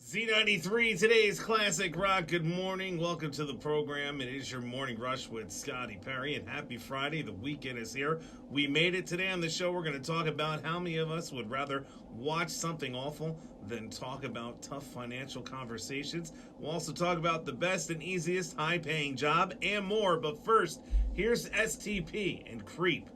Z93, today's classic rock. Good morning. Welcome to the program. It is your morning rush with Scotty Perry, and happy Friday. The weekend is here. We made it today on the show. We're going to talk about how many of us would rather watch something awful than talk about tough financial conversations. We'll also talk about the best and easiest high-paying job and more. But first, here's STP and Creep.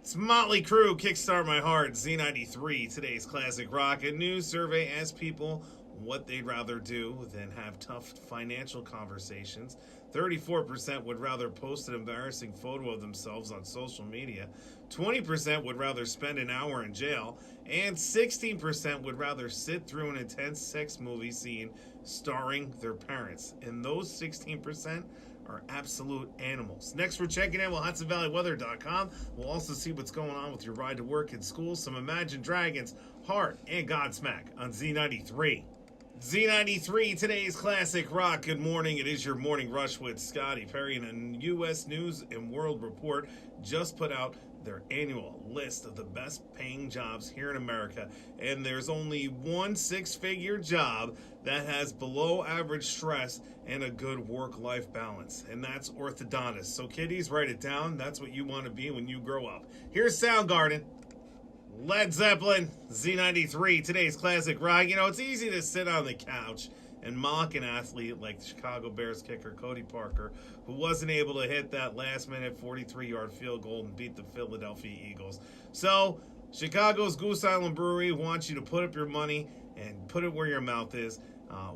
It's Motley Crue, Kickstart My Heart, Z93, today's classic rock. A new survey asked people what they'd rather do than have tough financial conversations. 34% would rather post an embarrassing photo of themselves on social media. 20% would rather spend an hour in jail. And 16% would rather sit through an intense sex movie scene starring their parents. And those 16% are absolute animals. Next, we're checking in with HudsonValleyWeather.com. We'll also see what's going on with your ride to work and school, some Imagine Dragons, Heart, and Godsmack on Z93. Z93, today's classic rock. Good morning. It is your morning rush with Scotty Perry, and a U.S. News and World Report just put out their annual list of the best paying jobs here in America, and there's only one six-figure job that has below average stress and a good work-life balance, and that's orthodontist. So kiddies, write it down. That's what you want to be when you grow up. Here's Soundgarden, Led Zeppelin, Z93, today's classic rock. You know, it's easy to sit on the couch and mock an athlete like the Chicago Bears kicker Cody Parker, who wasn't able to hit that last-minute 43-yard field goal and beat the Philadelphia Eagles. So, Chicago's Goose Island Brewery wants you to put up your money and put it where your mouth is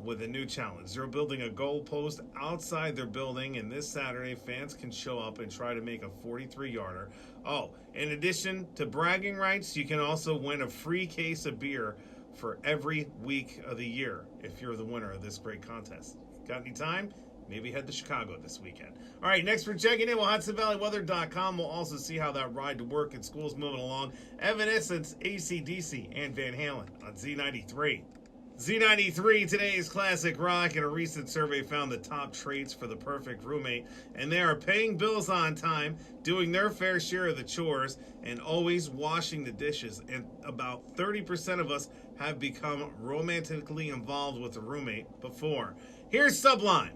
with a new challenge. They're building a goalpost outside their building, and this Saturday, fans can show up and try to make a 43-yarder. Oh, in addition to bragging rights, you can also win a free case of beer for every week of the year if you're the winner of this great contest. Got any time? Maybe head to Chicago this weekend. All right, next we're checking in with HudsonValleyWeather.com. We'll also see how that ride to work and school's moving along. Evanescence, AC/DC, and Van Halen on Z93. Z93, today's classic rock. And a recent survey found the top traits for the perfect roommate, and they are paying bills on time, doing their fair share of the chores, and always washing the dishes. And about 30% of us have become romantically involved with a roommate before. Here's Sublime.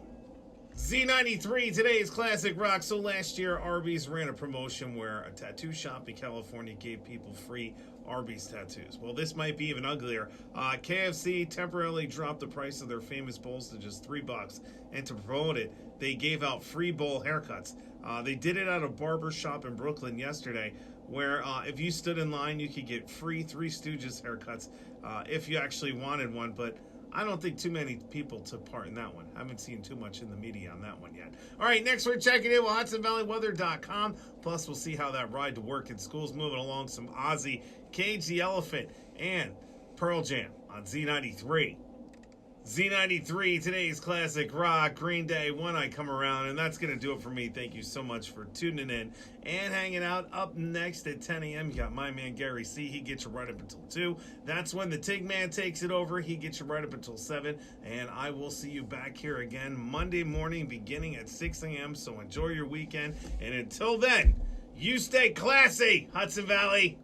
Z93, today's classic rock. So last year, Arby's ran a promotion where a tattoo shop in California gave people free Arby's tattoos. Well, this might be even uglier. KFC temporarily dropped the price of their famous bowls to just $3. And to promote it, they gave out free bowl haircuts. They did it at a barber shop in Brooklyn yesterday, where if you stood in line, you could get free Three Stooges haircuts if you actually wanted one. But I don't think too many people took part in that one. I haven't seen too much in the media on that one yet. All right, next we're checking in with HudsonValleyWeather.com. Plus, we'll see how that ride to work and school's moving along. Some Ozzy, Cage the Elephant, and Pearl Jam on Z93. Z93, today's classic rock. Green Day, When I Come Around. And that's going to do it for me. Thank you so much for tuning in and hanging out. Up next at 10 a.m., you got my man Gary C. He gets you right up until 2. That's when the Tig Man takes it over. He gets you right up until 7. And I will see you back here again Monday morning beginning at 6 a.m. So enjoy your weekend. And until then, you stay classy, Hudson Valley.